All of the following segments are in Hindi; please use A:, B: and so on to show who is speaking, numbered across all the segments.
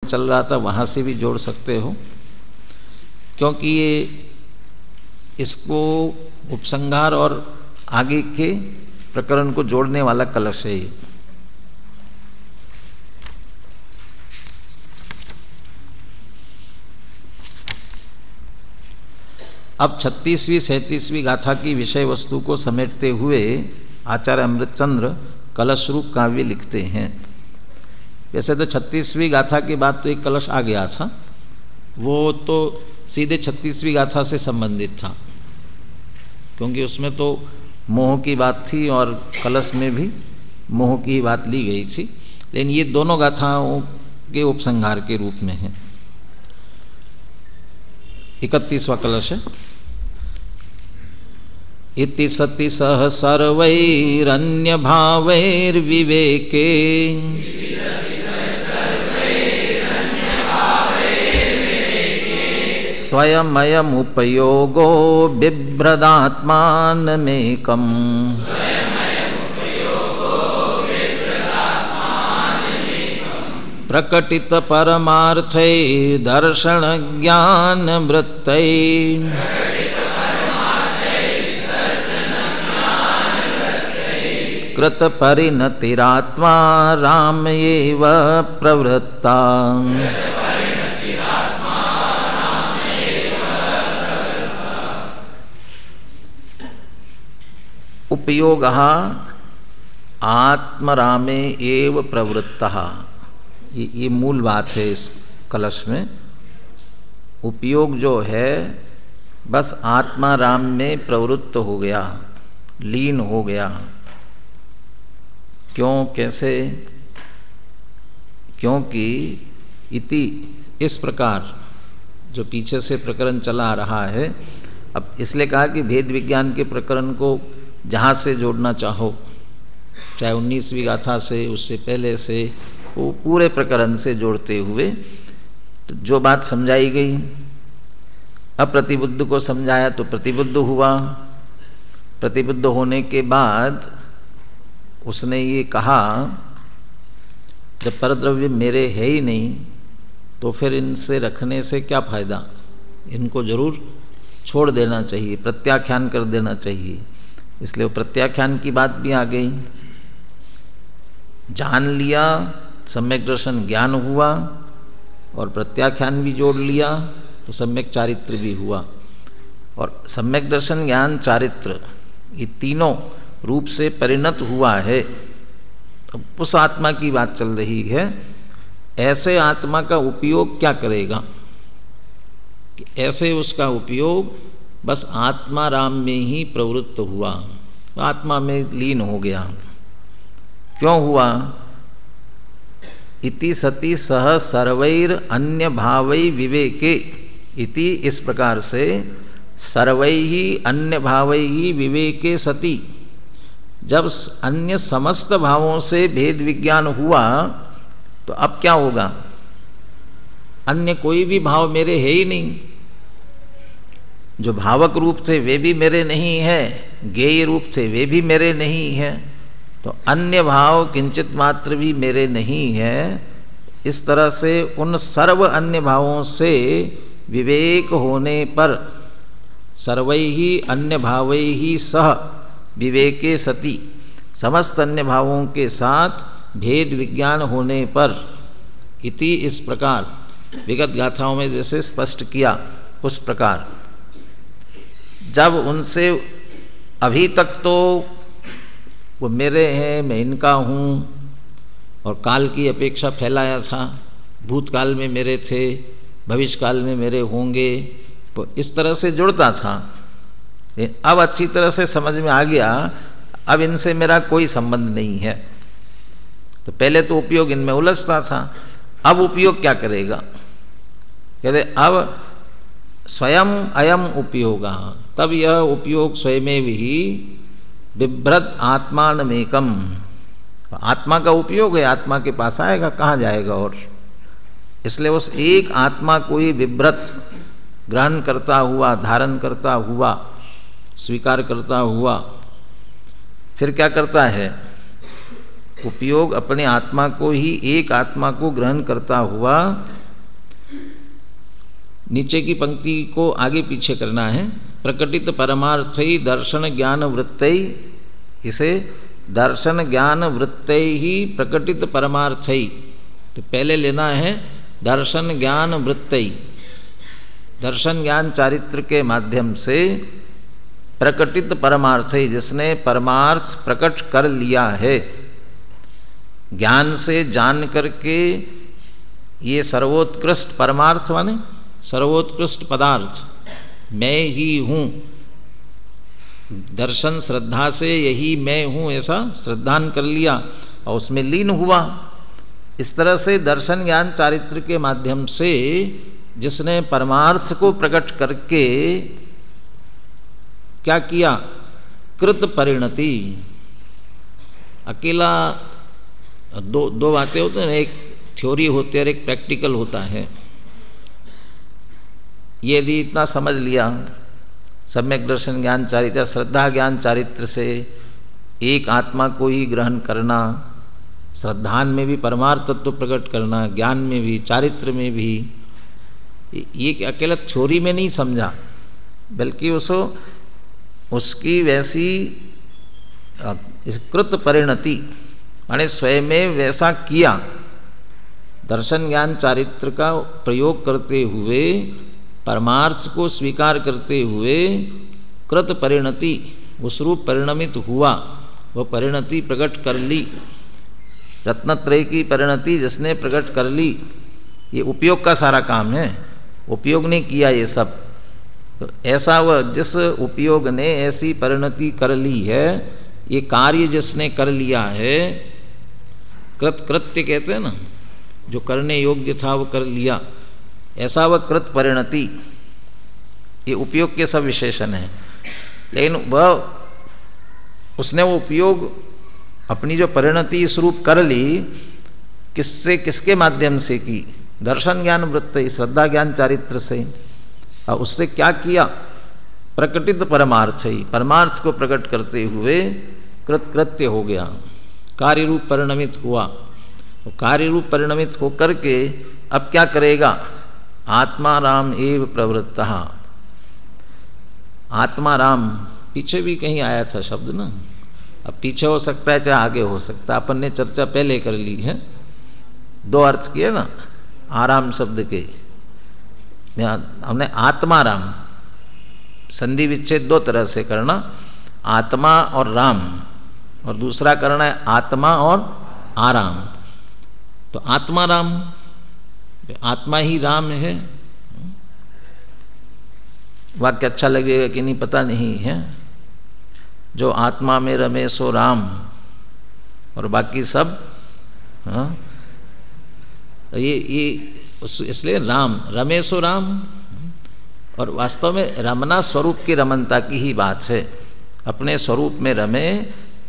A: चल रहा था वहाँ से भी जोड़ सकते हो, क्योंकि ये इसको उपसंहार और आगे के प्रकरण को जोड़ने वाला कलश है ये। अब 36वीं 37वीं गाथा की विषय वस्तु को समेटते हुए आचार्य अमृतचंद्र कलश रूप काव्य लिखते हैं। वैसे तो 36वीं गाथा के बाद तो एक कलश आ गया था, वो तो सीधे 36वीं गाथा से संबंधित था, क्योंकि उसमें तो मोह की बात थी और कलश में भी मोह की बात ली गई थी। लेकिन ये दोनों गाथाओं के उपसंहार के रूप में है। 31वां कलश है। इति सति सह सर्वैरन्य भावैर्विवेके स्वयमयमुपयोगो बिभ्रदात्मानमेकम् प्रकटित परमार्थै दर्शन ज्ञान वृत्तै कृत परिणतिरात्मा राम एव प्रवृत्ता। उपयोगः आत्मरामे एव प्रवृत्तः, ये मूल बात है इस कलश में। उपयोग जो है बस आत्मा राम में प्रवृत्त हो गया, लीन हो गया। क्यों, कैसे? क्योंकि इति इस प्रकार जो पीछे से प्रकरण चला आ रहा है, अब इसलिए कहा कि भेद विज्ञान के प्रकरण को जहाँ से जोड़ना चाहो, चाहे 19वीं गाथा से, उससे पहले से, वो पूरे प्रकरण से जोड़ते हुए तो जो बात समझाई गई, अप्रतिबुद्ध को समझाया तो प्रतिबुद्ध हुआ। प्रतिबुद्ध होने के बाद उसने ये कहा, जब परद्रव्य मेरे है ही नहीं तो फिर इनसे रखने से क्या फायदा, इनको जरूर छोड़ देना चाहिए, प्रत्याख्यान कर देना चाहिए। इसलिए वो प्रत्याख्यान की बात भी आ गई। जान लिया, सम्यक दर्शन ज्ञान हुआ, और प्रत्याख्यान भी जोड़ लिया तो सम्यक चारित्र भी हुआ। और सम्यक दर्शन ज्ञान चारित्र ये तीनों रूप से परिणत हुआ है। तो उस आत्मा की बात चल रही है। ऐसे आत्मा का उपयोग क्या करेगा कि ऐसे उसका उपयोग बस आत्मा राम में ही प्रवृत्त हुआ, आत्मा में लीन हो गया। क्यों हुआ? इति सति सह सर्वैर अन्य भावै विवेके, इति इस प्रकार से सर्वै ही अन्य भावै ही विवेके सति, जब अन्य समस्त भावों से भेद विज्ञान हुआ तो अब क्या होगा? अन्य कोई भी भाव मेरे है ही नहीं। जो भावक रूप थे वे भी मेरे नहीं है, ज्ञेय रूप थे वे भी मेरे नहीं है, तो अन्य भाव किंचित मात्र भी मेरे नहीं है। इस तरह से उन सर्व अन्य भावों से विवेक होने पर सर्वै ही अन्य भावै ही सह विवेके सति, समस्त अन्य भावों के साथ भेद विज्ञान होने पर, इति इस प्रकार विगत गाथाओं में जैसे स्पष्ट किया उस प्रकार, जब उनसे अभी तक तो वो मेरे हैं, मैं इनका हूँ, और काल की अपेक्षा फैलाया था, भूतकाल में मेरे थे, भविष्यकाल में मेरे होंगे, तो इस तरह से जुड़ता था। अब अच्छी तरह से समझ में आ गया, अब इनसे मेरा कोई संबंध नहीं है। तो पहले तो उपयोग इनमें उलझता था, अब उपयोग क्या करेगा? कहते अब स्वयं अयम उपयोग, तब यह उपयोग स्वयमेव ही बिभ्रत आत्मानमेकम, आत्मा का उपयोग है, आत्मा के पास आएगा, कहाँ जाएगा? और इसलिए उस एक आत्मा को ही विभ्रत ग्रहण करता हुआ, धारण करता हुआ, स्वीकार करता हुआ, फिर क्या करता है? उपयोग अपने आत्मा को ही, एक आत्मा को ग्रहण करता हुआ, नीचे की पंक्ति को आगे पीछे करना है। प्रकटित परमार्थई दर्शन ज्ञान वृत्तई, इसे दर्शन ज्ञान वृत्तई ही प्रकटित परमार्थई, तो पहले लेना है दर्शन ज्ञान वृत्तई। दर्शन ज्ञान चारित्र के माध्यम से प्रकटित परमार्थई, जिसने परमार्थ प्रकट कर लिया है, ज्ञान से जान करके ये सर्वोत्कृष्ट परमार्थ माने सर्वोत्कृष्ट पदार्थ मैं ही हूँ, दर्शन श्रद्धा से यही मैं हूँ ऐसा श्रद्धान कर लिया और उसमें लीन हुआ। इस तरह से दर्शन ज्ञान चारित्र के माध्यम से जिसने परमार्थ को प्रकट करके क्या किया, कृत परिणति। अकेला दो बातें होती हैं, एक थ्योरी होती है और एक प्रैक्टिकल होता है। ये यदि इतना समझ लिया, सम्यक दर्शन ज्ञान चारित्र, श्रद्धा ज्ञान चारित्र से एक आत्मा को ही ग्रहण करना, श्रद्धान में भी परमार्थ तत्व प्रकट करना, ज्ञान में भी, चारित्र में भी, ये अकेला थ्योरी में नहीं समझा, बल्कि उसकी वैसी कृत परिणति माने स्वयं में वैसा किया। दर्शन ज्ञान चारित्र का प्रयोग करते हुए, परमार्थ को स्वीकार करते हुए कृत परिणति, उस रूप परिणमित हुआ, वह परिणति प्रकट कर ली, रत्नत्रय की परिणति जिसने प्रकट कर ली। ये उपयोग का सारा काम है, उपयोग ने किया ये सब। तो ऐसा वह जिस उपयोग ने ऐसी परिणति कर ली है, ये कार्य जिसने कर लिया है, कृत्य कहते हैं ना, जो करने योग्य था वो कर लिया, ऐसा वह कृत परिणति, ये उपयोग के सब विशेषण हैं। लेकिन उसने वो उपयोग, अपनी जो परिणति इस रूप कर ली, किससे, किसके माध्यम से की, दर्शन ज्ञान वृत्ति, श्रद्धा ज्ञान चारित्र से। और उससे क्या किया, प्रकटित परमार्थ ही, परमार्थ को प्रकट करते हुए कृत्य हो गया, कार्य रूप परिणमित हुआ। तो कार्य रूप परिणमित होकर के अब क्या करेगा, आत्मा राम एव प्रवृत्तः। आत्मा राम पीछे भी कहीं आया था शब्द ना, अब पीछे हो सकता है चाहे आगे हो सकता है, अपन ने चर्चा पहले कर ली है, दो अर्थ किए ना आराम शब्द के। हमने आत्मा राम, संधि विच्छेद दो तरह से करना, आत्मा और राम, और दूसरा करना है आत्मा और आराम। तो आत्मा राम, आत्मा ही राम है। वाक्य अच्छा लगेगा कि नहीं पता नहीं है। जो आत्मा में रमे सो राम, और बाकी सब हाँ, ये इसलिए राम, रमे सो राम। और वास्तव में रमना स्वरूप की रमनता की ही बात है, अपने स्वरूप में रमे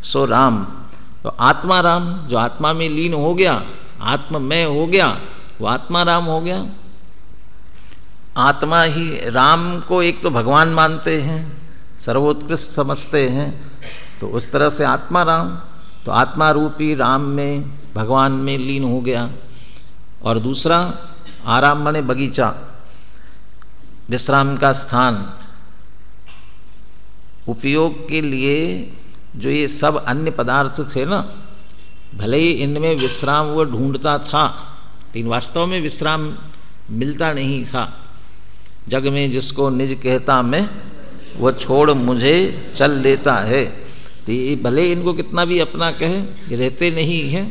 A: सो राम। तो आत्मा राम, जो आत्मा में लीन हो गया, आत्ममय हो गया, वो आत्मा राम हो गया। आत्मा ही राम को एक तो भगवान मानते हैं, सर्वोत्कृष्ट समझते हैं, तो उस तरह से आत्मा राम, तो आत्मा रूपी राम में, भगवान में लीन हो गया। और दूसरा आराम माने बगीचा, विश्राम का स्थान। उपयोग के लिए जो ये सब अन्य पदार्थ थे ना, भले ही इनमें विश्राम वो ढूंढता था, लेकिन वास्तव में विश्राम मिलता नहीं था। जग में जिसको निज कहता मैं, वो छोड़ मुझे चल देता है। तो ये भले इनको कितना भी अपना कहे, ये रहते नहीं हैं,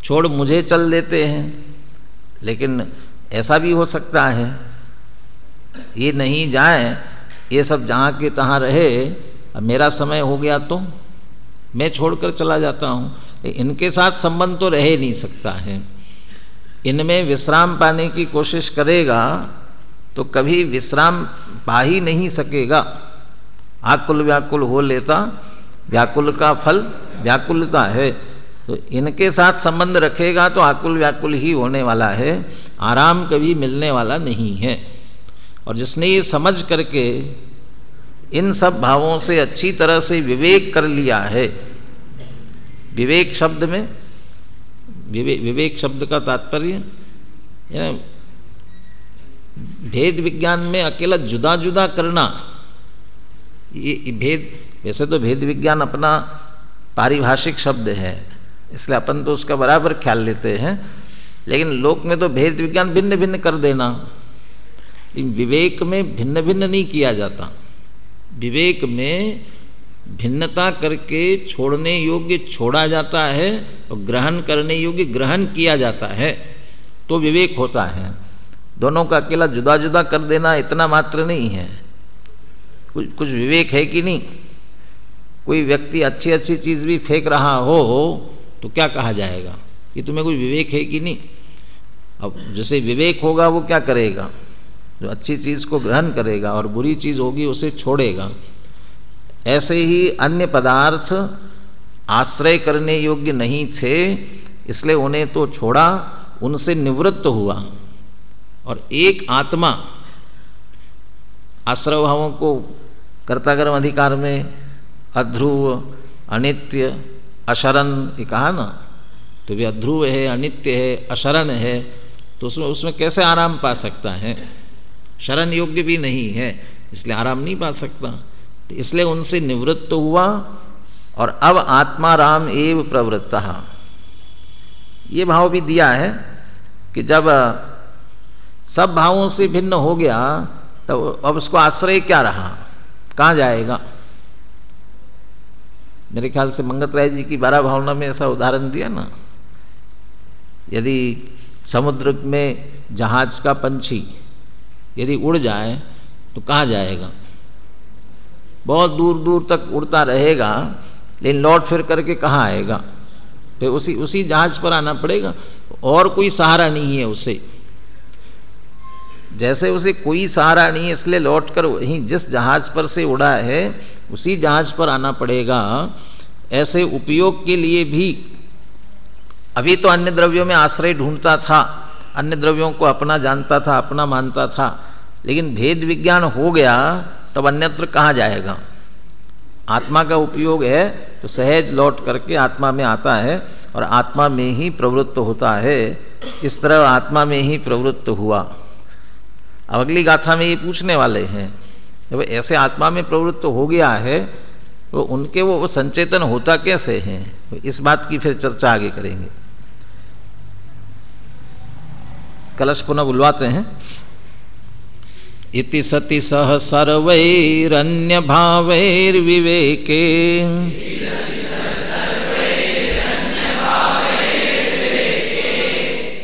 A: छोड़ मुझे चल देते हैं। लेकिन ऐसा भी हो सकता है ये नहीं जाए, ये सब जहाँ के तहाँ रहे, अब मेरा समय हो गया तो मैं छोड़कर चला जाता हूँ। इनके साथ संबंध तो रह नहीं सकता है। इनमें विश्राम पाने की कोशिश करेगा तो कभी विश्राम पा ही नहीं सकेगा। आकुल व्याकुल हो लेता, व्याकुल का फल व्याकुलता है। तो इनके साथ संबंध रखेगा तो आकुल व्याकुल ही होने वाला है, आराम कभी मिलने वाला नहीं है। और जिसने ये समझ करके इन सब भावों से अच्छी तरह से विवेक कर लिया है, विवेक शब्द में विवेक शब्द का तात्पर्य भेद विज्ञान में अकेला जुदा जुदा करना, ये भेद, वैसे तो भेद विज्ञान अपना पारिभाषिक शब्द है, इसलिए अपन तो उसका बराबर ख्याल लेते हैं, लेकिन लोक में तो भेद विज्ञान भिन्न भिन्न कर देना। विवेक में भिन्न भिन्न नहीं किया जाता, विवेक में भिन्नता करके छोड़ने योग्य छोड़ा जाता है और ग्रहण करने योग्य ग्रहण किया जाता है, तो विवेक होता है। दोनों का अकेला जुदा जुदा कर देना इतना मात्र नहीं है, कुछ विवेक है कि नहीं। कोई व्यक्ति अच्छी अच्छी चीज़ भी फेंक रहा हो तो क्या कहा जाएगा, ये तुम्हें कोई विवेक है कि नहीं। अब जैसे विवेक होगा वो क्या करेगा, जो अच्छी चीज़ को ग्रहण करेगा और बुरी चीज़ होगी उसे छोड़ेगा। ऐसे ही अन्य पदार्थ आश्रय करने योग्य नहीं थे, इसलिए उन्हें तो छोड़ा, उनसे निवृत्त हुआ। और एक आत्मा आश्रय भावों को कर्ताकर्म अधिकार में अध्रुव, अनित्य, अशरण ये कहा ना, तो भी अध्रुव है, अनित्य है, अशरण है, तो उसमें कैसे आराम पा सकता है। शरण योग्य भी नहीं है, इसलिए आराम नहीं पा सकता, तो इसलिए उनसे निवृत्त हुआ। और अब आत्मा राम एव प्रवृत्तः, ये भाव भी दिया है कि जब सब भावों से भिन्न हो गया तो अब उसको आश्रय क्या रहा, कहाँ जाएगा। मेरे ख्याल से मंगत राय जी की 12 भावना में ऐसा उदाहरण दिया ना, यदि समुद्र में जहाज का पंछी यदि उड़ जाए तो कहाँ जाएगा, बहुत दूर दूर तक उड़ता रहेगा, लेकिन लौट फिर करके कहाँ आएगा, फिर उसी जहाज पर आना पड़ेगा, और कोई सहारा नहीं है उसे। जैसे उसे कोई सहारा नहीं है, इसलिए लौट कर वहीं जिस जहाज पर से उड़ा है उसी जहाज पर आना पड़ेगा। ऐसे उपयोग के लिए भी अभी तो अन्य द्रव्यों में आश्रय ढूंढता था, अन्य द्रव्यों को अपना जानता था, अपना मानता था, लेकिन भेद विज्ञान हो गया तब अन्यत्र कहाँ जाएगा। आत्मा का उपयोग है तो सहज लौट करके आत्मा में आता है और आत्मा में ही प्रवृत्त होता है। इस तरह आत्मा में ही प्रवृत्त हुआ। अब अगली गाथा में ये पूछने वाले हैं, जब ऐसे आत्मा में प्रवृत्त हो गया है तो उनके वो संचेतन होता कैसे हैं, तो इस बात की फिर चर्चा आगे करेंगे। कलश पुनः बुलवाते हैं। इति सति सह सर्वैरन्य भावैर्विवेके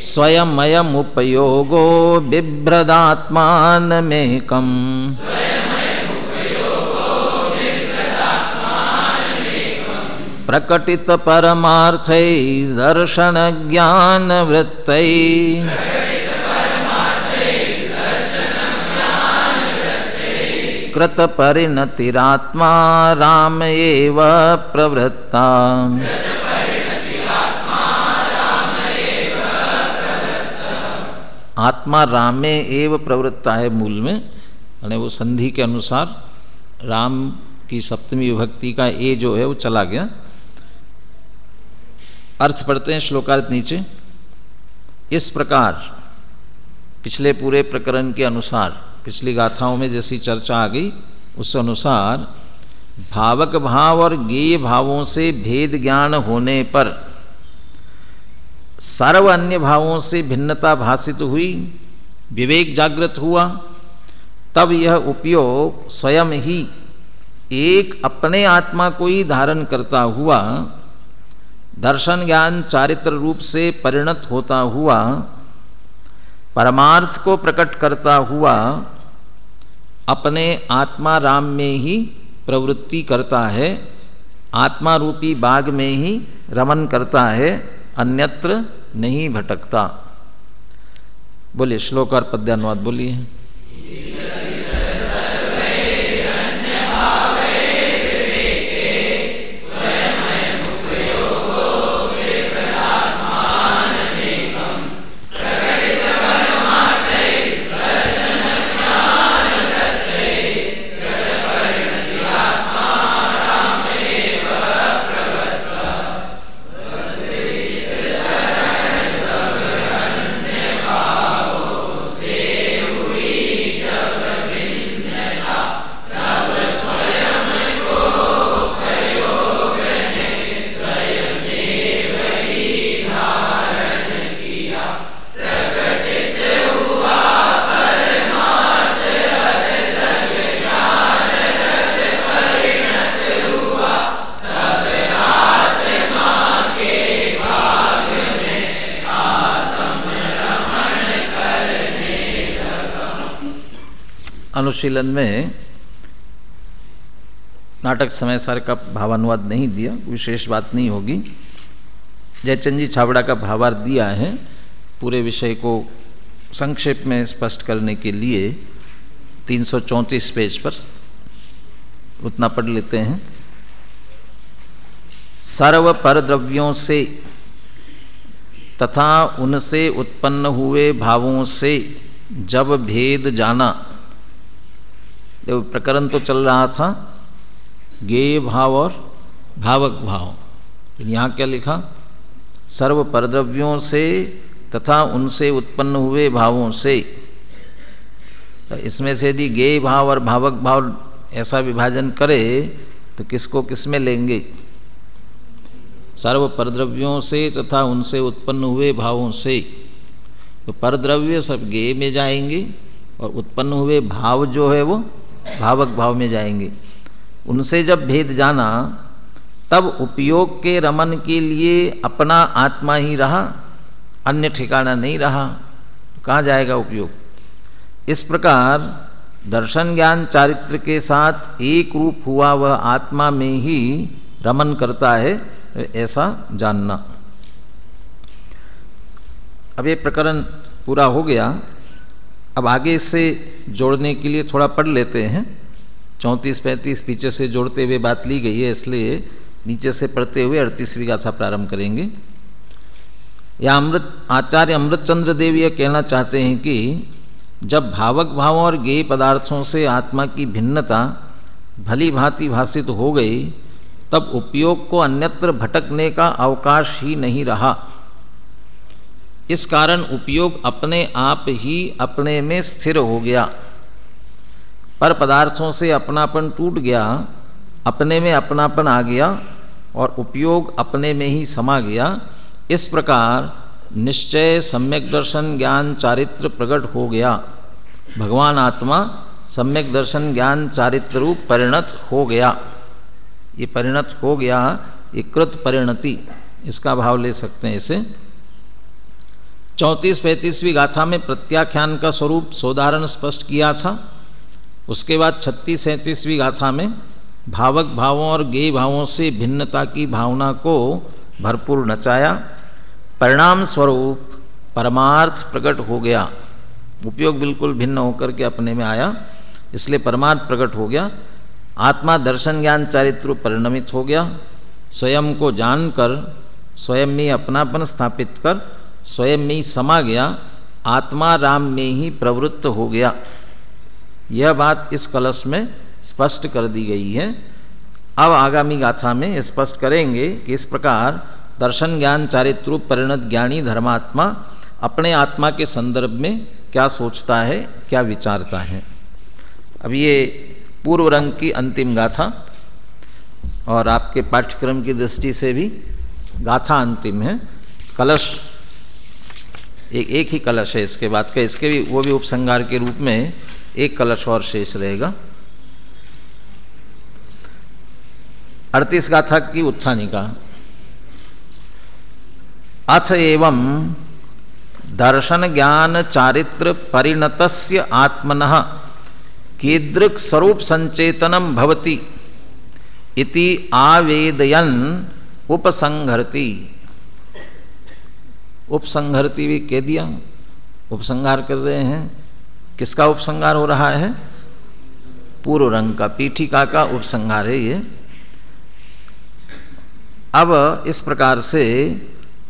A: स्वयमयमुपयोगो बिभ्रदात्मानमेकम् प्रकटित परमार्थै दर्शन ज्ञान वृत्तै कृत परिणतिरात्मा राम एव प्रवृत्ता। आत्मा राम में एव प्रवृत्ता है मूल में, यानी वो संधि के अनुसार राम की सप्तमी विभक्ति का ए जो है वो चला गया। अर्थ पढ़ते हैं श्लोकार्थ नीचे। इस प्रकार पिछले पूरे प्रकरण के अनुसार, पिछली गाथाओं में जैसी चर्चा आ गई उस अनुसार भावक भाव और गेय भावों से भेद ज्ञान होने पर सर्व अन्य भावों से भिन्नता भासित हुई, विवेक जागृत हुआ, तब यह उपयोग स्वयं ही एक अपने आत्मा को ही धारण करता हुआ दर्शन ज्ञान चारित्र रूप से परिणत होता हुआ परमार्थ को प्रकट करता हुआ अपने आत्मा राम में ही प्रवृत्ति करता है, आत्मा रूपी बाग में ही रमन करता है, अन्यत्र नहीं भटकता। बोलिए श्लोक और पद्यानुवाद बोलिए। अनुशीलन में नाटक समय सार का भावानुवाद नहीं दिया, विशेष बात नहीं होगी। जयचंद जी छाबड़ा का भावार्थ दिया है। पूरे विषय को संक्षेप में स्पष्ट करने के लिए 334 पेज पर उतना पढ़ लेते हैं। सर्व परद्रव्यों से तथा उनसे उत्पन्न हुए भावों से जब भेद जाना, देखो प्रकरण तो चल रहा था ज्ञेय भाव और भावक भाव, यहाँ क्या लिखा? सर्व परद्रव्यों से तथा उनसे उत्पन्न हुए भावों से। तो इसमें से यदि ज्ञेय भाव और भावक भाव ऐसा विभाजन करे तो किसको किस में लेंगे? सर्व परद्रव्यों से तथा उनसे उत्पन्न हुए भावों से। तो परद्रव्य सब ज्ञेय में जाएंगे और उत्पन्न हुए भाव जो है वो भावक भाव में जाएंगे। उनसे जब भेद जाना तब उपयोग के रमन के लिए अपना आत्मा ही रहा, अन्य ठिकाना नहीं रहा। कहाँ जाएगा उपयोग? इस प्रकार दर्शन ज्ञान चारित्र के साथ एक रूप हुआ वह आत्मा में ही रमन करता है, ऐसा जानना। अब ये प्रकरण पूरा हो गया। अब आगे से जोड़ने के लिए थोड़ा पढ़ लेते हैं। 34-35 पीछे से जोड़ते हुए बात ली गई है, इसलिए नीचे से पढ़ते हुए 38वीं गाथा प्रारंभ करेंगे। या आचार्य अमृतचंद्र देव यह कहना चाहते हैं कि जब भावक भावों और ज्ञेय पदार्थों से आत्मा की भिन्नता भली भांति भाषित हो गई, तब उपयोग को अन्यत्र भटकने का अवकाश ही नहीं रहा। इस कारण उपयोग अपने आप ही अपने में स्थिर हो गया। पर पदार्थों से अपनापन टूट गया, अपने में अपनापन आ गया और उपयोग अपने में ही समा गया। इस प्रकार निश्चय सम्यक दर्शन ज्ञान चारित्र प्रकट हो गया। भगवान आत्मा सम्यक दर्शन ज्ञान चारित्र रूप परिणत हो गया। ये परिणत हो गया, ये कृत परिणति, इसका भाव ले सकते हैं इसे। 34-35वीं गाथा में प्रत्याख्यान का स्वरूप सोदाहरण स्पष्ट किया था। उसके बाद 36-37वीं गाथा में भावक भावों और ज्ञेय भावों से भिन्नता की भावना को भरपूर नचाया। परिणाम स्वरूप परमार्थ प्रकट हो गया। उपयोग बिल्कुल भिन्न होकर के अपने में आया, इसलिए परमार्थ प्रकट हो गया। आत्मा दर्शन ज्ञान चारित्र परिणमित हो गया। स्वयं को जानकर स्वयं में अपनापन स्थापित कर स्वयं में ही समा गया। आत्मा राम में ही प्रवृत्त हो गया। यह बात इस कलश में स्पष्ट कर दी गई है। अब आगामी गाथा में स्पष्ट करेंगे कि इस प्रकार दर्शन ज्ञान चारित्र परिणत ज्ञानी धर्मात्मा अपने आत्मा के संदर्भ में क्या सोचता है, क्या विचारता है। अब ये पूर्व रंग की अंतिम गाथा, और आपके पाठ्यक्रम की दृष्टि से भी गाथा अंतिम है। कलश एक ही कलश है इसके बाद का, इसके भी वो भी उपसंहार के रूप में एक कलश और शेष रहेगा। 38 गाथा की उत्थानिका। अथ एवं दर्शन ज्ञान चारित्र परिणतस्य आत्मनः कीदृक् स्वरूप संचेतनम भवति इति आवेदयन् उपसंहरति। उपसंहरति भी कह दिया, उपसंहार कर रहे हैं। किसका उपसंहार हो रहा है? पूर्व रंग का, पीठिका का उपसंहार है ये। अब इस प्रकार से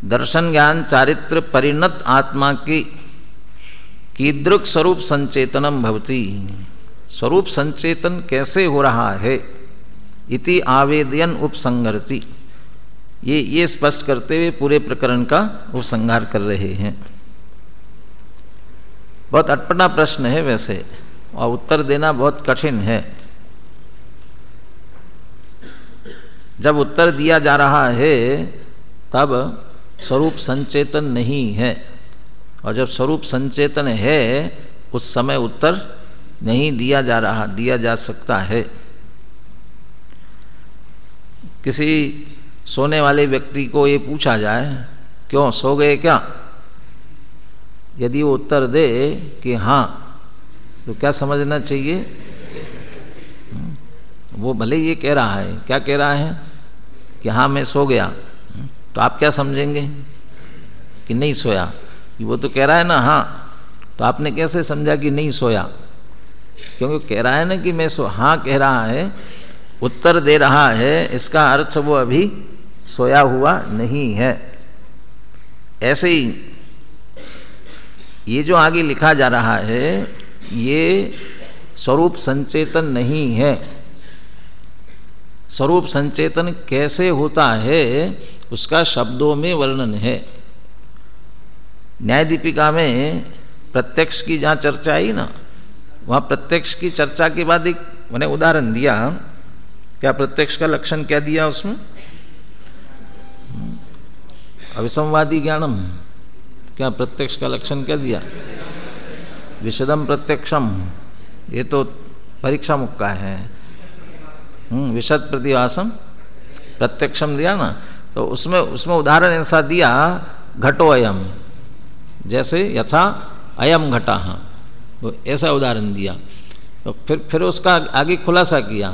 A: दर्शन ज्ञान चारित्र परिणत आत्मा की कीदृक् स्वरूप संचेतनम भवति, स्वरूप संचेतन कैसे हो रहा है, इति आवेदयन् उपसंहरति, ये स्पष्ट करते हुए पूरे प्रकरण का उपसंहार कर रहे हैं। बहुत अटपटा प्रश्न है वैसे, और उत्तर देना बहुत कठिन है। जब उत्तर दिया जा रहा है तब स्वरूप संचेतन नहीं है, और जब स्वरूप संचेतन है उस समय उत्तर नहीं दिया जा सकता है। किसी सोने वाले व्यक्ति को ये पूछा जाए, क्यों सो गए क्या? यदि वो उत्तर दे कि हाँ, तो क्या समझना चाहिए? वो भले ये कह रहा है, क्या कह रहा है कि हाँ मैं सो गया, तो आप क्या समझेंगे कि नहीं सोया? वो तो कह रहा है ना हाँ, तो आपने कैसे समझा कि नहीं सोया? क्योंकि कह रहा है ना कि मैं हाँ कह रहा है, उत्तर दे रहा है, इसका अर्थ वो अभी सोया हुआ नहीं है। ऐसे ही ये जो आगे लिखा जा रहा है ये स्वरूप संचेतन नहीं है। स्वरूप संचेतन कैसे होता है उसका शब्दों में वर्णन है। न्याय दीपिका में प्रत्यक्ष की जहाँ चर्चा आई ना, वहाँ प्रत्यक्ष की चर्चा के बाद एक मैंने उदाहरण दिया। क्या प्रत्यक्ष का लक्षण क्या दिया उसमें? अविसंवादी ज्ञानम। क्या प्रत्यक्ष का लक्षण क्या दिया? विशदम प्रत्यक्षम। ये तो परीक्षा मुख का है। विशद प्रतिभासम प्रत्यक्षम दिया ना, तो उसमें उदाहरण ऐसा दिया, घटो अयम, जैसे यथा अयम घटा, तो ऐसा उदाहरण दिया। तो फिर उसका आगे खुलासा किया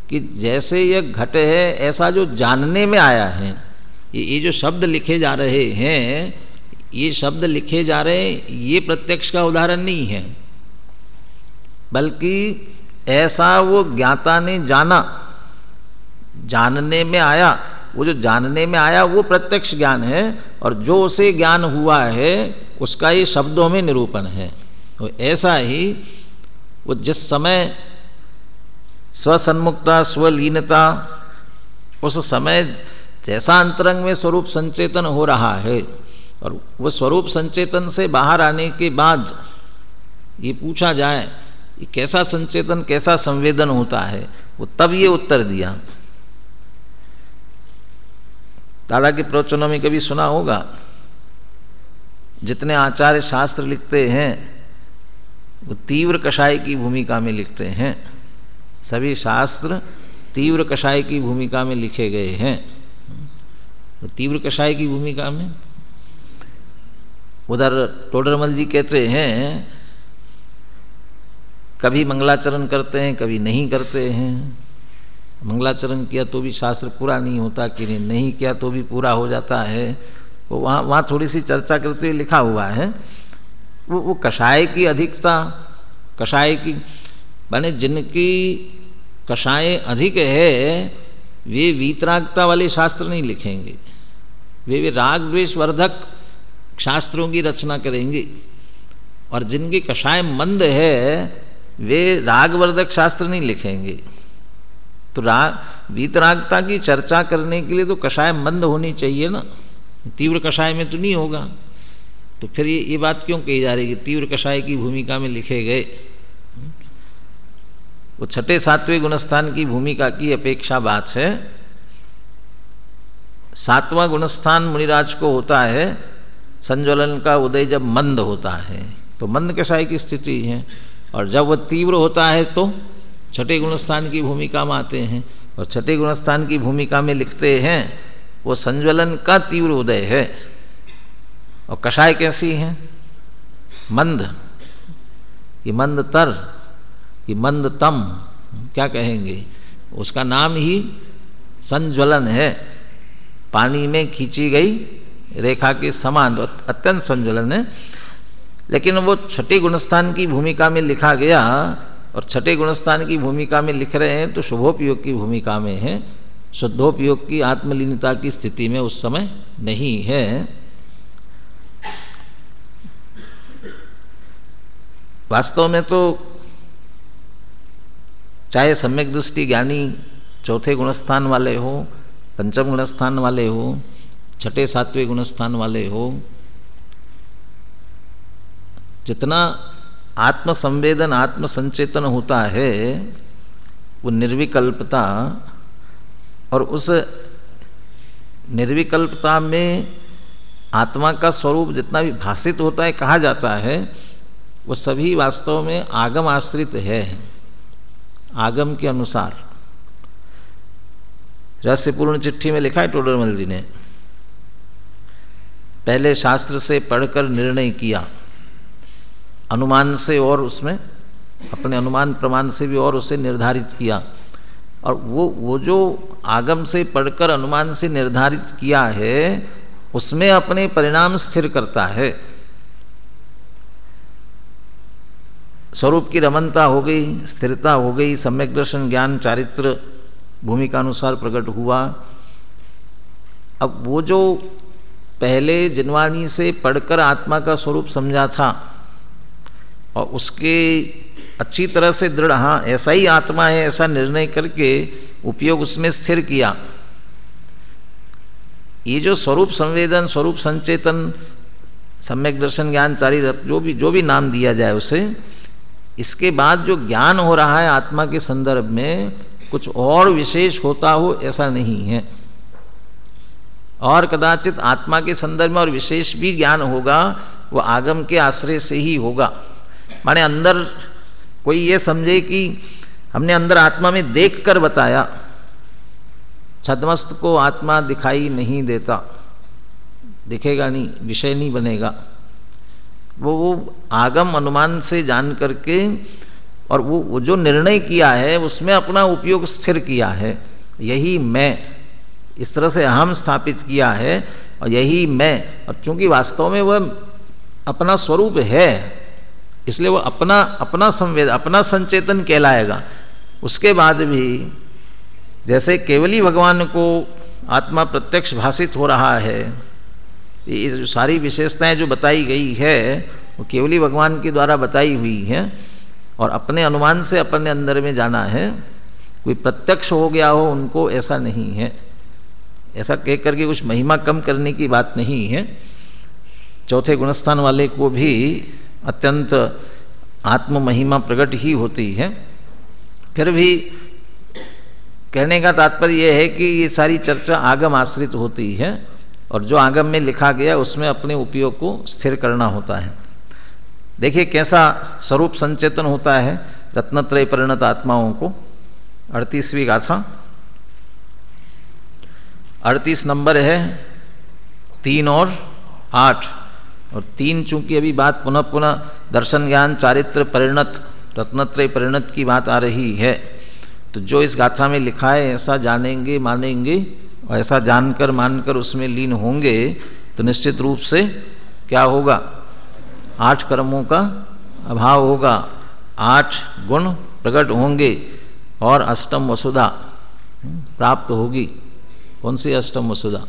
A: कि जैसे ये घट है, ऐसा जो जानने में आया है, ये जो शब्द लिखे जा रहे हैं, ये शब्द लिखे जा रहे हैं, ये प्रत्यक्ष का उदाहरण नहीं है, बल्कि ऐसा वो ज्ञाता ने जाना, जानने में आया, वो जो जानने में आया वो प्रत्यक्ष ज्ञान है, और जो उसे ज्ञान हुआ है उसका ये शब्दों में निरूपण है। तो ऐसा ही वो जिस समय स्वसन्मुक्ता स्वलीनता, उस समय जैसा अंतरंग में स्वरूप संचेतन हो रहा है, और वो स्वरूप संचेतन से बाहर आने के बाद ये पूछा जाए ये कैसा संचेतन, कैसा संवेदन होता है, वो तब ये उत्तर दिया। दादा के प्रवचनों में कभी सुना होगा, जितने आचार्य शास्त्र लिखते हैं वो तीव्र कषाय की भूमिका में लिखते हैं। सभी शास्त्र तीव्र कषाय की भूमिका में लिखे गए हैं। तो तीव्र कषाय की भूमिका में उधर टोडरमल जी कहते हैं कभी मंगलाचरण करते हैं, कभी नहीं करते हैं। मंगलाचरण किया तो भी शास्त्र पूरा नहीं होता, कि नहीं किया तो भी पूरा हो जाता है। वो वहाँ थोड़ी सी चर्चा करते हुए लिखा हुआ है, वो कषाय की अधिकता, कषाय की माने जिनकी कषाय अधिक है वे वीतरागता वाले शास्त्र नहीं लिखेंगे, वे राग द्वेष वर्धक शास्त्रों की रचना करेंगे। और जिनकी कषाय मंद है वे रागवर्धक शास्त्र नहीं लिखेंगे। तो वीतरागता की चर्चा करने के लिए तो कषाय मंद होनी चाहिए ना, तीव्र कषाय में तो नहीं होगा। तो फिर ये बात क्यों कही जा रही है कि तीव्र कषाय की भूमिका में लिखे गए? वो छठे सातवें गुणस्थान की भूमिका की अपेक्षा बात है। सातवां गुणस्थान मुनिराज को होता है संज्वलन का उदय जब मंद होता है, तो मंद कषाय की स्थिति है। और जब वह तीव्र होता है तो छठे गुणस्थान की भूमिका में आते हैं, और छठे गुणस्थान की भूमिका में लिखते हैं वो संज्वलन का तीव्र उदय है। और कषाय कैसी है? मंद, कि मंदतर, कि मंदतम, क्या कहेंगे, उसका नाम ही संज्वलन है। पानी में खींची गई रेखा के समान अत्यंत संज्वलन है। लेकिन वो छठे गुणस्थान की भूमिका में लिखा गया, और छठे गुणस्थान की भूमिका में लिख रहे हैं तो शुभोपयोग की भूमिका में है, शुद्धोपयोग की आत्मलीनता की स्थिति में उस समय नहीं है। वास्तव में तो चाहे सम्यक दृष्टि ज्ञानी चौथे गुणस्थान वाले हो, पंचम गुणस्थान वाले हो, छठे सातवें गुणस्थान वाले हो, जितना आत्म संवेदन आत्म संचेतन होता है वो निर्विकल्पता, और उस निर्विकल्पता में आत्मा का स्वरूप जितना भी भाषित होता है, कहा जाता है, वो सभी वास्तव में आगम आश्रित है। आगम के अनुसार रहस्यपूर्ण चिट्ठी में लिखा है टोडरमल जी ने, पहले शास्त्र से पढ़कर निर्णय किया, अनुमान से और उसमें अपने अनुमान प्रमाण से भी और उसे निर्धारित किया, और वो जो आगम से पढ़कर अनुमान से निर्धारित किया है उसमें अपने परिणाम स्थिर करता है। स्वरूप की रमणता हो गई, स्थिरता हो गई, सम्यक दर्शन ज्ञान चारित्र भूमिका अनुसार प्रकट हुआ। अब वो जो पहले जिनवाणी से पढ़कर आत्मा का स्वरूप समझा था और उसके अच्छी तरह से दृढ़, हाँ ऐसा ही आत्मा है ऐसा निर्णय करके उपयोग उसमें स्थिर किया, ये जो स्वरूप संवेदन, स्वरूप संचेतन, सम्यक दर्शन ज्ञान चारित्र जो भी नाम दिया जाए उसे, इसके बाद जो ज्ञान हो रहा है आत्मा के संदर्भ में कुछ और विशेष होता हो ऐसा नहीं है। और कदाचित आत्मा के संदर्भ में और विशेष भी ज्ञान होगा वो आगम के आश्रय से ही होगा। माने अंदर कोई ये समझे कि हमने अंदर आत्मा में देख कर बताया, छद्मस्त को आत्मा दिखाई नहीं देता, दिखेगा नहीं, विषय नहीं बनेगा। वो आगम अनुमान से जान करके और वो जो निर्णय किया है उसमें अपना उपयोग स्थिर किया है। यही मैं, इस तरह से अहम स्थापित किया है और यही मैं, और चूंकि वास्तव में वह अपना स्वरूप है इसलिए वो अपना संवेद, अपना संचेतन कहलाएगा। उसके बाद भी जैसे केवली भगवान को आत्मा प्रत्यक्ष भाषित हो रहा है, ये जो सारी विशेषताएं जो बताई गई है वो केवली भगवान के द्वारा बताई हुई है और अपने अनुमान से अपने अंदर में जाना है। कोई प्रत्यक्ष हो गया हो उनको, ऐसा नहीं है। ऐसा कह करके कुछ महिमा कम करने की बात नहीं है। चौथे गुणस्थान वाले को भी अत्यंत आत्म महिमा प्रकट ही होती है। फिर भी कहने का तात्पर्य यह है कि ये सारी चर्चा आगम आश्रित होती है और जो आगम में लिखा गया उसमें अपने उपयोग को स्थिर करना होता है। देखिए कैसा स्वरूप संचेतन होता है रत्नत्रय परिणत आत्माओं को। 38वीं गाथा, 38 नंबर है, 3 और 8। और 3 चूंकि अभी बात पुनः पुनः दर्शन ज्ञान चारित्र परिणत रत्नत्रय परिणत की बात आ रही है, तो जो इस गाथा में लिखा है ऐसा जानेंगे मानेंगे और ऐसा जानकर मानकर उसमें लीन होंगे तो निश्चित रूप से क्या होगा, 8 कर्मों का अभाव होगा, 8 गुण प्रकट होंगे और अष्टम वसुधा प्राप्त होगी। कौन सी अष्टम वसुधा?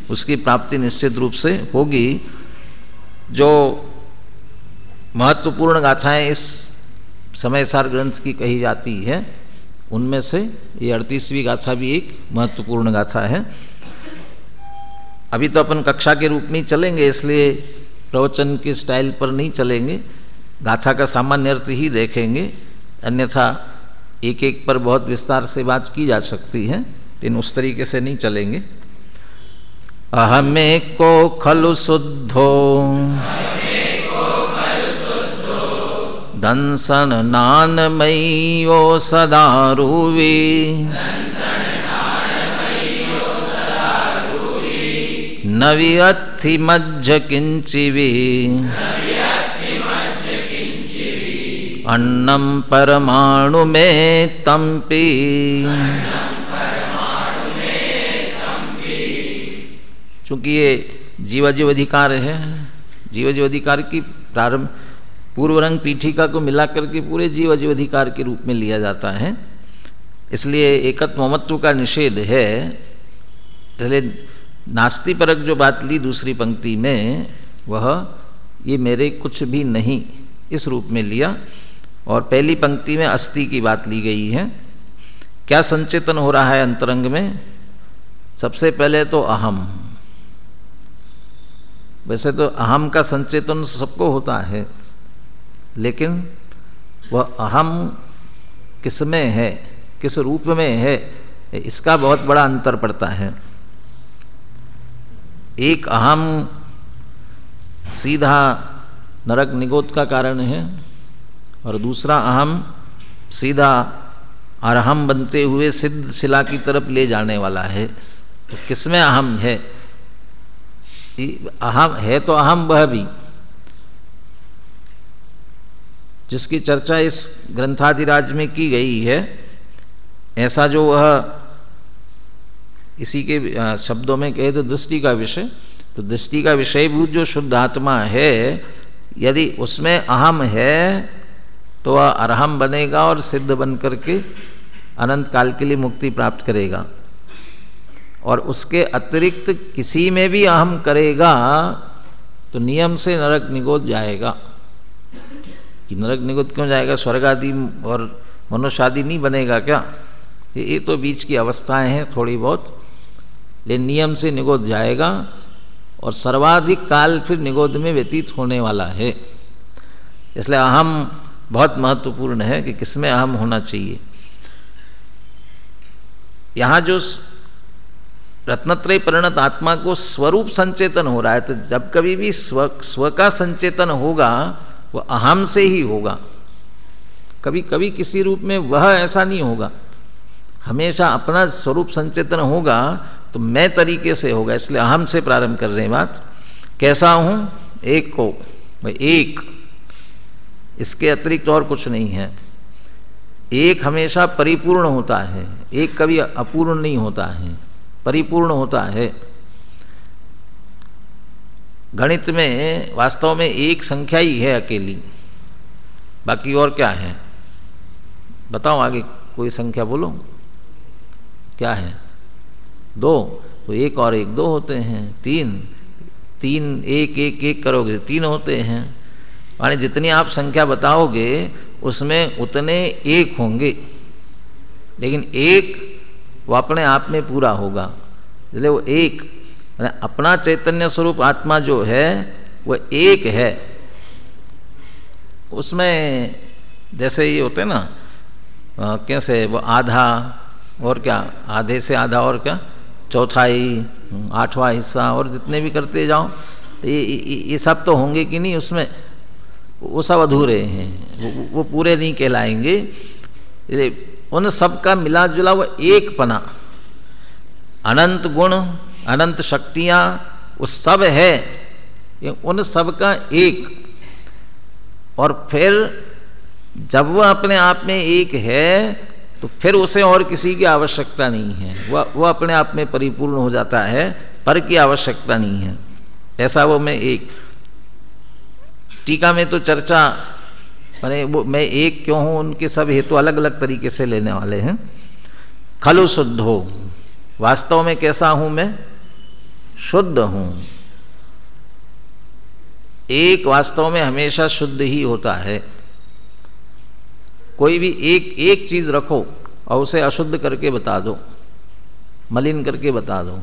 A: उसकी प्राप्ति निश्चित रूप से होगी। जो महत्वपूर्ण गाथाएं इस समयसार ग्रंथ की कही जाती है उनमें से ये 38वीं गाथा भी एक महत्वपूर्ण गाथा है। अभी तो अपन कक्षा के रूप में ही चलेंगे, इसलिए प्रवचन के स्टाइल पर नहीं चलेंगे, गाथा का सामान्य अर्थ ही देखेंगे। अन्यथा एक एक पर बहुत विस्तार से बात की जा सकती है, लेकिन उस तरीके से नहीं चलेंगे। अहमे को खलु शुद्धो दंसन नानमयीयो सदारुवी नवियत्थि मज्ज किंचिवी अन्नम परमाणु में तंपी। चूँकि ये जीवाजीव अधिकार है, जीवाजीव अधिकार की प्रारंभ पूर्व रंग पीठिका को मिलाकर के पूरे जीवाजीव अधिकार के रूप में लिया जाता है, इसलिए एकत्व ममत्व का निषेध है। इसलिए नास्ति परक जो बात ली दूसरी पंक्ति में वह ये मेरे कुछ भी नहीं इस रूप में लिया, और पहली पंक्ति में अस्थि की बात ली गई है। क्या संचेतन हो रहा है अंतरंग में? सबसे पहले तो अहम। वैसे तो अहम का संचेतन सबको होता है, लेकिन वह अहम किसमें है, किस रूप में है, इसका बहुत बड़ा अंतर पड़ता है। एक अहम सीधा नरक निगोद का कारण है और दूसरा अहम सीधा अरहम बनते हुए सिद्ध शिला की तरफ ले जाने वाला है। तो किसमें अहम है? अहम है तो अहम वह भी जिसकी चर्चा इस ग्रंथादिराज में की गई है, ऐसा जो वह इसी के शब्दों में कहे तो दृष्टि का विषय, तो दृष्टि का विषयभूत जो शुद्ध आत्मा है, यदि उसमें अहम है तो वह अरहम बनेगा और सिद्ध बन करके अनंत काल के लिए मुक्ति प्राप्त करेगा। और उसके अतिरिक्त किसी में भी अहम करेगा तो नियम से नरक निगोद जाएगा। कि नरक निगोद क्यों जाएगा? स्वर्ग आदि और मनुष्य आदि नहीं बनेगा क्या? ये तो बीच की अवस्थाएं हैं थोड़ी बहुत, लेकिन नियम से निगोद जाएगा और सर्वाधिक काल फिर निगोद में व्यतीत होने वाला है। इसलिए अहम बहुत महत्वपूर्ण है कि किसमें अहम होना चाहिए। यहाँ जो रत्नत्रय परिणत आत्मा को स्वरूप संचेतन हो रहा है, तो जब कभी भी स्व का संचेतन होगा वो अहम से ही होगा। कभी कभी किसी रूप में वह ऐसा नहीं होगा, हमेशा अपना स्वरूप संचेतन होगा तो मैं तरीके से होगा। इसलिए अहम से प्रारंभ कर रहे हैं बात। कैसा हूँ? एक को, भाई एक, इसके अतिरिक्त और कुछ नहीं है। एक हमेशा परिपूर्ण होता है, एक कभी अपूर्ण नहीं होता है, परिपूर्ण होता है। गणित में वास्तव में एक संख्या ही है अकेली, बाकी और क्या है? बताओ आगे कोई संख्या बोलो, क्या है? दो, तो एक और एक दो होते हैं। तीन, तीन एक एक एक करोगे तीन होते हैं। माने जितनी आप संख्या बताओगे उसमें उतने एक होंगे, लेकिन एक वो अपने आप में पूरा होगा। इसलिए वो एक अपना चैतन्य स्वरूप आत्मा जो है वो एक है। उसमें जैसे ये होते हैं ना, कैसे वो आधा और क्या, आधे से आधा और क्या, चौथाई, आठवां हिस्सा और जितने भी करते जाओ, ये सब तो होंगे कि नहीं उसमें? वो सब अधूरे हैं, वो पूरे नहीं कहलाएंगे। उन सब का मिला जुला वो एक पना, अनंत गुण, अनंत शक्तियाँ, वो सब है, उन सब का एक। और फिर जब वह अपने आप में एक है तो फिर उसे और किसी की आवश्यकता नहीं है, वह अपने आप में परिपूर्ण हो जाता है, पर की आवश्यकता नहीं है। ऐसा वो मैं एक। टीका में तो चर्चा माने वो मैं एक क्यों हूँ, उनके सब हेतु अलग अलग तरीके से लेने वाले हैं। खलु शुद्ध हो, वास्तव में कैसा हूं मैं? शुद्ध हूं। एक वास्तव में हमेशा शुद्ध ही होता है। कोई भी एक चीज रखो और उसे अशुद्ध करके बता दो, मलिन करके बता दो।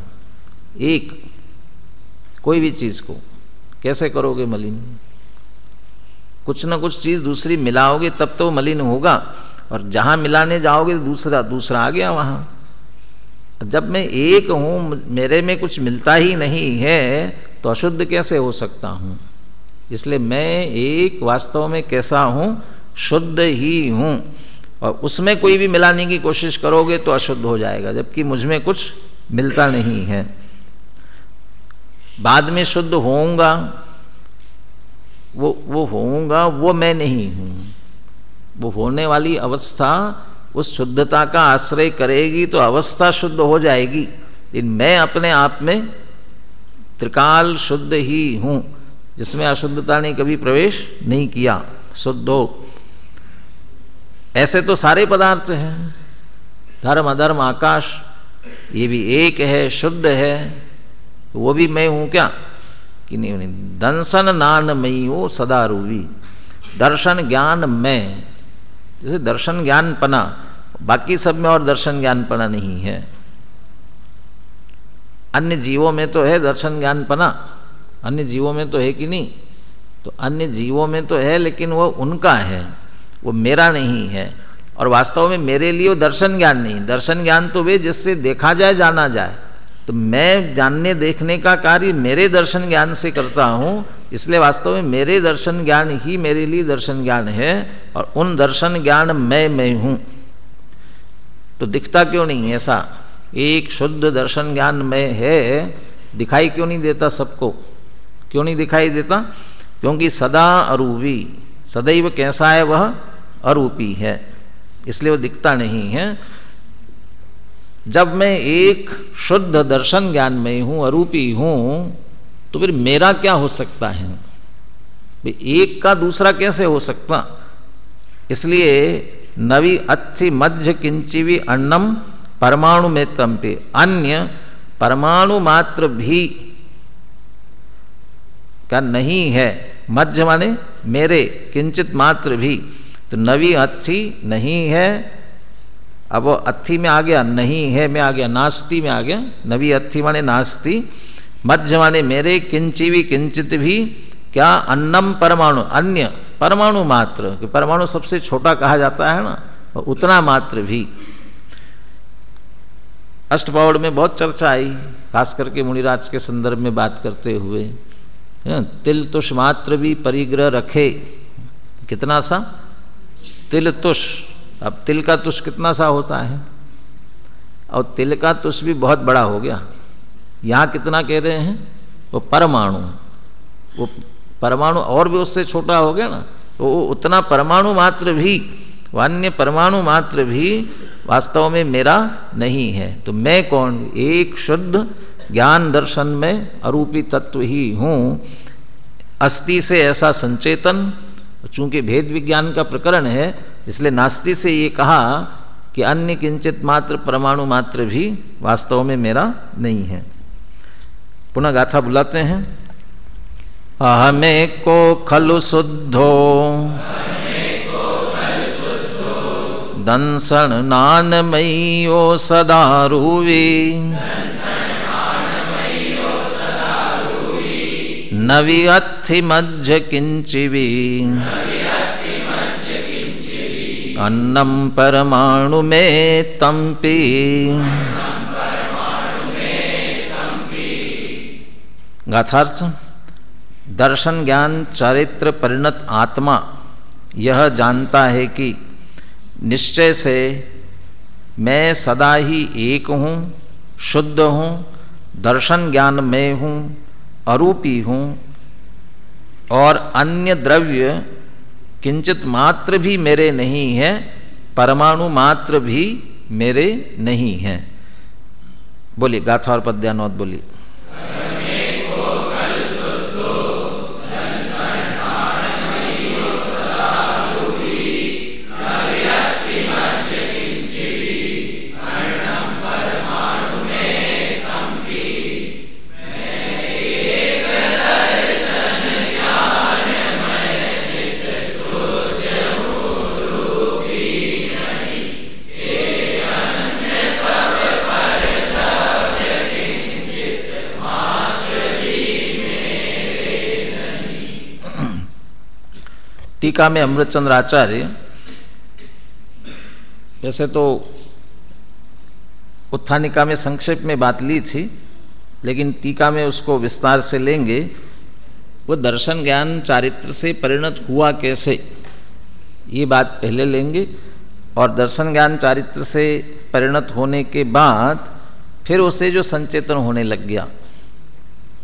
A: एक कोई भी चीज को कैसे करोगे मलिन? कुछ ना कुछ चीज दूसरी मिलाओगे तब तो मलिन होगा, और जहां मिलाने जाओगे तो दूसरा आ गया वहां। जब मैं एक हूं, मेरे में कुछ मिलता ही नहीं है, तो अशुद्ध कैसे हो सकता हूं? इसलिए मैं एक वास्तव में कैसा हूं? शुद्ध ही हूं। और उसमें कोई भी मिलाने की कोशिश करोगे तो अशुद्ध हो जाएगा, जबकि मुझ में कुछ मिलता नहीं है। बाद में शुद्ध होऊंगा, वो होऊंगा, वो मैं नहीं हूं। वो होने वाली अवस्था उस शुद्धता का आश्रय करेगी तो अवस्था शुद्ध हो जाएगी, लेकिन मैं अपने आप में त्रिकाल शुद्ध ही हूं, जिसमें अशुद्धता ने कभी प्रवेश नहीं किया। शुद्ध हो। ऐसे तो सारे पदार्थ हैं, धर्म अधर्म आकाश, ये भी एक है, शुद्ध है, तो वो भी मैं हूं क्या? कि नहीं। दंसन नान मई हो सदा रूवी, दर्शन ज्ञान मैं। जैसे दर्शन ज्ञान पना, बाकी सब में और दर्शन ज्ञान पना नहीं है। अन्य जीवों में तो है दर्शन ज्ञान पना, अन्य जीवों में तो है कि नहीं? तो अन्य जीवों में तो है, लेकिन वो उनका है, वो मेरा नहीं है। और वास्तव में मेरे लिए वो दर्शन ज्ञान नहीं। दर्शन ज्ञान तो वे जिससे देखा जाए, जाना जाए। तो मैं जानने देखने का कार्य मेरे दर्शन ज्ञान से करता हूँ, इसलिए वास्तव में मेरे दर्शन ज्ञान ही मेरे लिए दर्शन ज्ञान है, और उन दर्शन ज्ञान मैं हूँ। तो दिखता क्यों नहीं ऐसा? एक शुद्ध दर्शन ज्ञान में है, दिखाई क्यों नहीं देता सबको? क्यों नहीं दिखाई देता? क्योंकि सदा अरूवी, सदैव कैसा है? वह अरूपी है, इसलिए वो दिखता नहीं है। जब मैं एक शुद्ध दर्शन ज्ञान में हूँ, अरूपी हूँ, तो फिर मेरा क्या हो सकता है? भाई एक का दूसरा कैसे हो सकता? इसलिए नवी अच्छी मध्य किंचिवी अन्नम परमाणु में तंपे, अन्य परमाणु मात्र भी क्या नहीं है? मध्य माने मेरे, किंचित मात्र भी, तो नवी अच्छी नहीं है। अब वो अत्थी में आ गया, नहीं है में आ गया, नास्ति में आ गया। नवी अत्थी माने नास्ति, मध्य माने मेरे, किंचिवी किंचित भी, क्या? अन्नम परमाणु, अन्य परमाणु मात्र, कि परमाणु सबसे छोटा कहा जाता है ना, उतना मात्र भी। अष्टपावड़ में बहुत चर्चा आई, खास करके मुनिराज के संदर्भ में बात करते हुए। तिल तुष मात्र भी परिग्रह रखे, कितना सा? तिल तुष। अब तिल का तुष कितना सा होता है? और तिल का तुष भी बहुत बड़ा हो गया। यहाँ कितना कह रहे हैं? वो परमाणु, वो परमाणु और भी उससे छोटा हो गया ना, तो वो उतना परमाणु मात्र भी, अन्य परमाणु मात्र भी वास्तव में मेरा नहीं है। तो मैं कौन? एक शुद्ध ज्ञान दर्शन में अरूपी तत्व ही हूँ। अस्ति से ऐसा संचेतन, चूंकि भेद विज्ञान का प्रकरण है, इसलिए नास्ति से ये कहा कि अन्य किंचित मात्र परमाणु मात्र भी वास्तव में मेरा नहीं है। पुनः गाथा बुलाते हैं। अहमें को खलु शुद्धो दंसन नानमयो सदा रूवी, नवि अत्थि मध्य किंचिवी, अन्नम परमाणु में तंपी। गाथार्थ। दर्शन ज्ञान चारित्र परिणत आत्मा यह जानता है कि निश्चय से मैं सदा ही एक हूँ, शुद्ध हूँ, दर्शन ज्ञान में हूँ, अरूपी हूँ, और अन्य द्रव्य किंचित मात्र भी मेरे नहीं है, परमाणु मात्र भी मेरे नहीं है। बोलिए गाथा और पद्यानोद बोलिए। टीका में अमृतचंद्र आचार्य, वैसे तो उत्थानिका में संक्षेप में बात ली थी, लेकिन टीका में उसको विस्तार से लेंगे। वो दर्शन ज्ञान चारित्र से परिणत हुआ कैसे, ये बात पहले लेंगे, और दर्शन ज्ञान चारित्र से परिणत होने के बाद फिर उसे जो संचेतन होने लग गया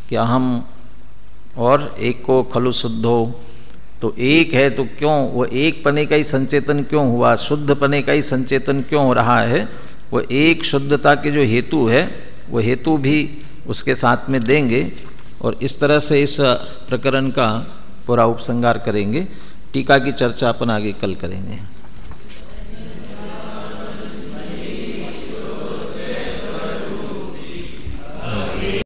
A: कि अहम और एक को खलु शुद्धो, तो एक है तो क्यों वो एक पने का ही संचेतन क्यों हुआ, शुद्ध पने का ही संचेतन क्यों हो रहा है? वो एक शुद्धता के जो हेतु है वो हेतु भी उसके साथ में देंगे, और इस तरह से इस प्रकरण का पूरा उपसंहार करेंगे। टीका की चर्चा अपन आगे कल करेंगे।